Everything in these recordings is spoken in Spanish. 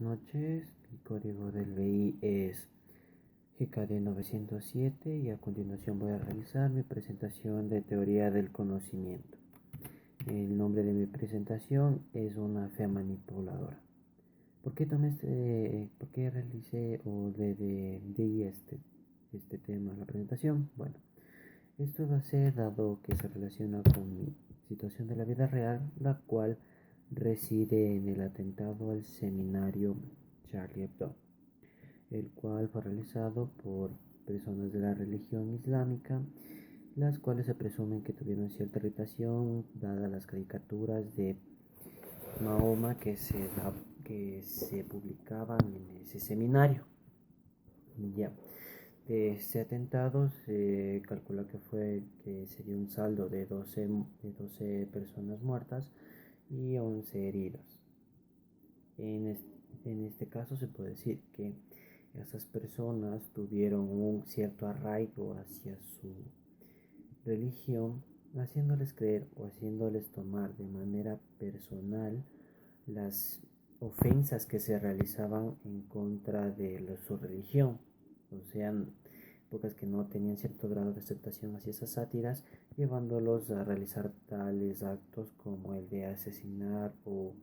buenas noches. El código del BI es GKD 907 y a continuación voy a realizar mi presentación de teoría del conocimiento. El nombre de mi presentación es una fe manipuladora. ¿Por qué realicé o di este tema en la presentación? Bueno, esto va a ser dado que se relaciona con mi situación de la vida real, la cual reside en el atentado al seminario Charlie Hebdo, el cual fue realizado por personas de la religión islámica, las cuales se presumen que tuvieron cierta irritación dadas las caricaturas de Mahoma que se publicaban en ese seminario. Ya. De ese atentado se calcula que sería un saldo de 12 personas muertas y 11 heridos. En este caso se puede decir que esas personas tuvieron un cierto arraigo hacia su religión, haciéndoles creer o haciéndoles tomar de manera personal las ofensas que se realizaban en contra de su religión. O sea, épocas que no tenían cierto grado de aceptación hacia esas sátiras, llevándolos a realizar tales actos como el de asesinar o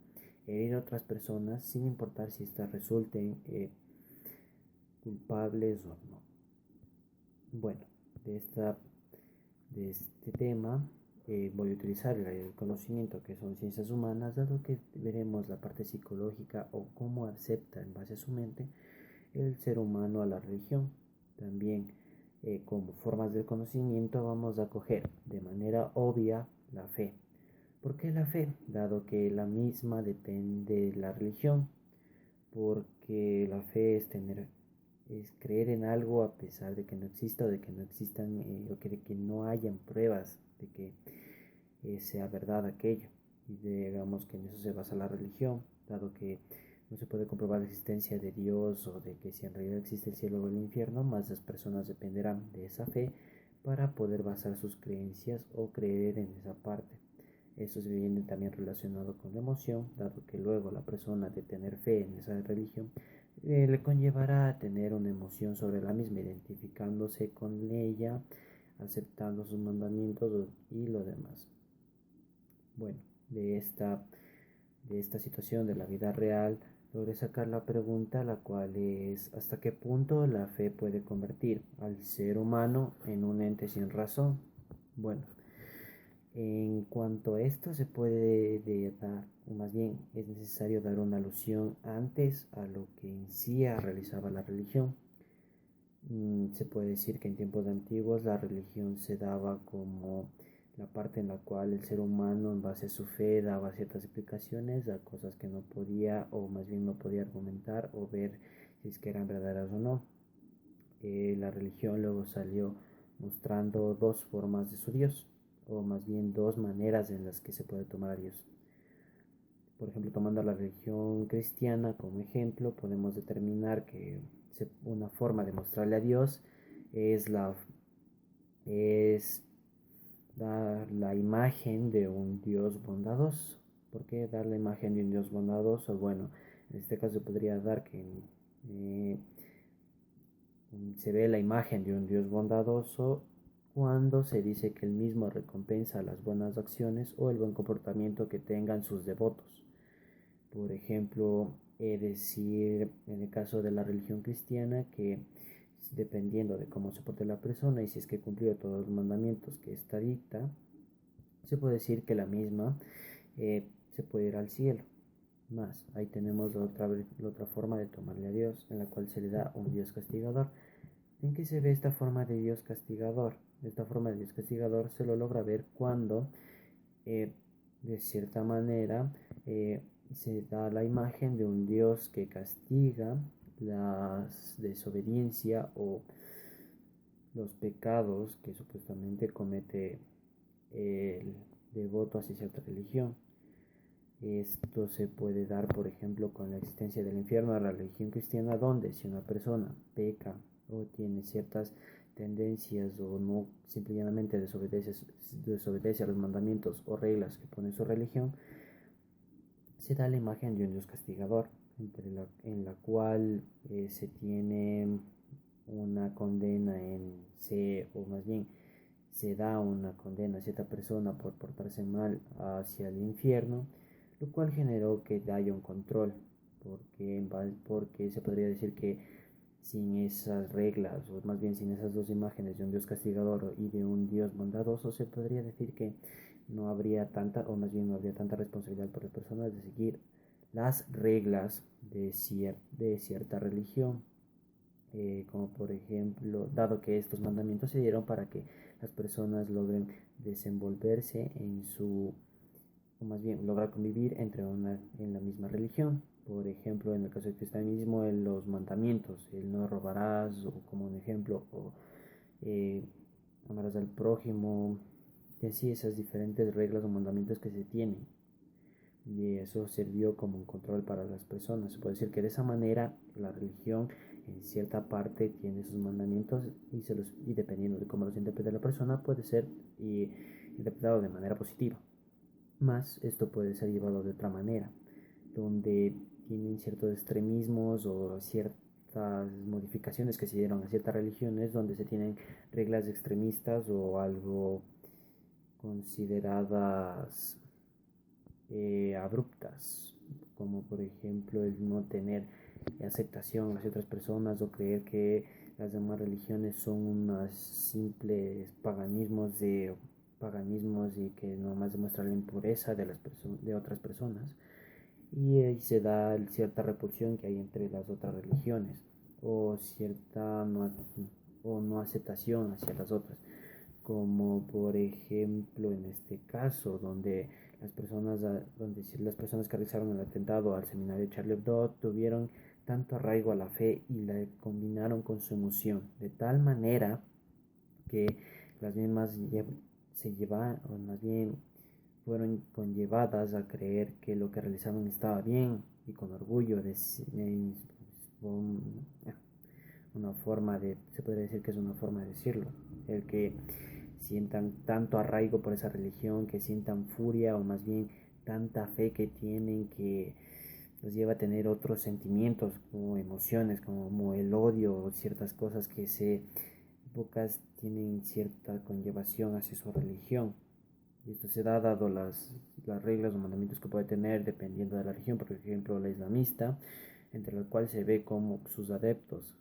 herir a otras personas sin importar si éstas resulten culpables o no. Bueno, de este tema voy a utilizar el conocimiento que son ciencias humanas, dado que veremos la parte psicológica o cómo acepta en base a su mente el ser humano a la religión. También como formas del conocimiento vamos a coger de manera obvia la fe. ¿Por qué la fe? Dado que la misma depende de la religión, porque la fe es creer en algo a pesar de que no exista o de que no existan o que de que no hayan pruebas de que sea verdad aquello. Y digamos que en eso se basa la religión, dado que no se puede comprobar la existencia de Dios o de que si en realidad existe el cielo o el infierno, más las personas dependerán de esa fe para poder basar sus creencias o creer en esa parte. Esto se viene también relacionado con la emoción, dado que luego la persona de tener fe en esa religión le conllevará a tener una emoción sobre la misma, identificándose con ella, aceptando sus mandamientos y lo demás. Bueno, de esta situación de la vida real, logré sacar la pregunta, la cual es: ¿hasta qué punto la fe puede convertir al ser humano en un ente sin razón? Bueno, en cuanto a esto se puede dar, o más bien es necesario dar una alusión antes a lo que en sí realizaba la religión. Se puede decir que en tiempos antiguos la religión se daba como la parte en la cual el ser humano en base a su fe daba ciertas explicaciones a cosas que no podía o más bien no podía argumentar o ver si es que eran verdaderas o no. La religión luego salió mostrando dos formas de su Dios, o más bien dos maneras en las que se puede tomar a Dios. Por ejemplo, tomando la religión cristiana como ejemplo, podemos determinar que una forma de mostrarle a Dios es dar la imagen de un Dios bondadoso. ¿Por qué dar la imagen de un Dios bondadoso? Bueno, en este caso podría dar que se ve la imagen de un Dios bondadoso cuando se dice que él mismo recompensa las buenas acciones o el buen comportamiento que tengan sus devotos. Por ejemplo, decir en el caso de la religión cristiana que dependiendo de cómo se porte la persona y si es que cumplió todos los mandamientos que esta dicta, se puede decir que la misma se puede ir al cielo. Más, ahí tenemos la otra forma de tomarle a Dios, en la cual se le da un Dios castigador. ¿En qué se ve esta forma de Dios castigador? Esta forma de Dios castigador se lo logra ver cuando, de cierta manera, se da la imagen de un Dios que castiga la desobediencia o los pecados que supuestamente comete el devoto hacia cierta religión. Esto se puede dar, por ejemplo, con la existencia del infierno de la religión cristiana, donde si una persona peca o tiene ciertas tendencias o no simplemente desobedece a los mandamientos o reglas que pone su religión, se da la imagen de un Dios castigador, en la cual se tiene una condena o más bien se da una condena a cierta persona por portarse mal hacia el infierno, lo cual generó que haya un control, porque se podría decir que sin esas reglas, o más bien sin esas dos imágenes de un Dios castigador y de un Dios bondadoso, se podría decir que no habría tanta, o más bien no habría tanta responsabilidad por las personas de seguir las reglas de cierta religión. Como por ejemplo, dado que estos mandamientos se dieron para que las personas logren desenvolverse o más bien lograr convivir en la misma religión. Por ejemplo, en el caso del cristianismo, en los mandamientos, el no robarás, o como un ejemplo, o eh, amarás al prójimo, y así esas diferentes reglas o mandamientos que se tienen. Y eso sirvió como un control para las personas. Se puede decir que de esa manera la religión en cierta parte tiene sus mandamientos y dependiendo de cómo los interprete la persona puede ser interpretado de manera positiva. Más esto puede ser llevado de otra manera, donde tienen ciertos extremismos o ciertas modificaciones que se dieron a ciertas religiones, donde se tienen reglas extremistas o algo consideradas abruptas, como por ejemplo el no tener aceptación hacia otras personas o creer que las demás religiones son unos simples paganismos y que nomás demuestran la impureza de otras personas, y ahí se da cierta repulsión que hay entre las otras religiones o cierta o no aceptación hacia las otras, como por ejemplo en este caso donde las personas que realizaron el atentado al seminario Charlie Hebdo tuvieron tanto arraigo a la fe y la combinaron con su emoción, de tal manera que las mismas se llevan, o más bien fueron conllevadas a creer que lo que realizaban estaba bien y con orgullo una forma se podría decir que es una forma de decirlo, el que sientan tanto arraigo por esa religión, que sientan furia o más bien tanta fe que tienen que los lleva a tener otros sentimientos como emociones, como el odio o ciertas cosas que pocas tienen cierta conllevación hacia su religión. Y esto se da dado las reglas o mandamientos que puede tener dependiendo de la religión. Por ejemplo, la islamista, entre la cual se ve como sus adeptos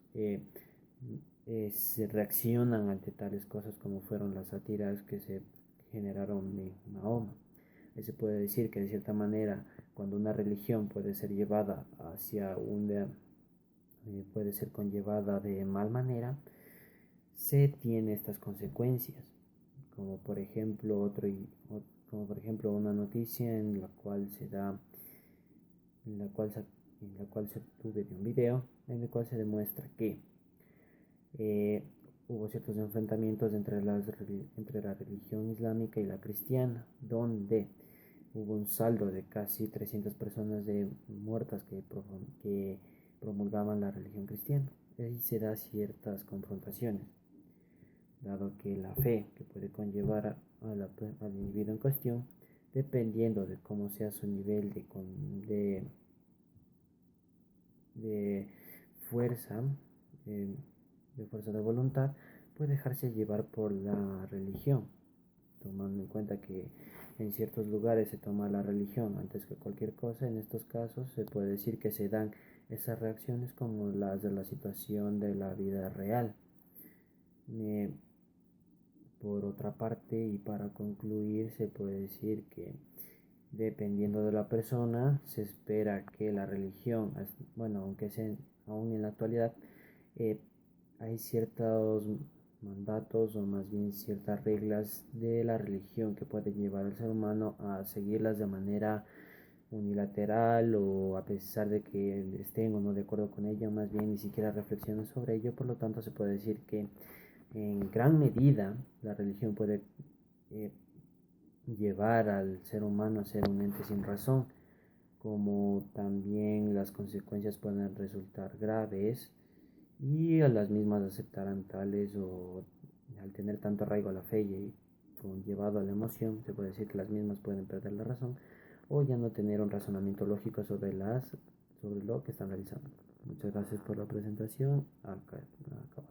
se reaccionan ante tales cosas como fueron las sátiras que se generaron de Mahoma. Se puede decir que de cierta manera, cuando una religión puede ser llevada puede ser conllevada de mal manera, se tiene estas consecuencias, como por ejemplo como por ejemplo una noticia en la cual se da, en la cual se obtuve de un video en el cual se demuestra que eh, hubo ciertos enfrentamientos entre la religión islámica y la cristiana, donde hubo un saldo de casi 300 personas muertas que promulgaban la religión cristiana. Ahí se da ciertas confrontaciones, dado que la fe que puede conllevar al individuo en cuestión, dependiendo de cómo sea su nivel de fuerza, eh, de fuerza de voluntad, puede dejarse llevar por la religión, tomando en cuenta que en ciertos lugares se toma la religión antes que cualquier cosa. En estos casos se puede decir que se dan esas reacciones como las de la situación de la vida real. Por otra parte, y para concluir, se puede decir que dependiendo de la persona, se espera que la religión, bueno, aunque sea aún en la actualidad, eh, hay ciertos mandatos o más bien ciertas reglas de la religión que pueden llevar al ser humano a seguirlas de manera unilateral o a pesar de que estén o no de acuerdo con ella, más bien ni siquiera reflexionan sobre ello. Por lo tanto, se puede decir que en gran medida la religión puede eh, llevar al ser humano a ser un ente sin razón, como también las consecuencias pueden resultar graves y a las mismas aceptarán tales, o al tener tanto arraigo a la fe y conllevado a la emoción, se puede decir que las mismas pueden perder la razón o ya no tener un razonamiento lógico sobre lo que están realizando. Muchas gracias por la presentación. Acá, acá.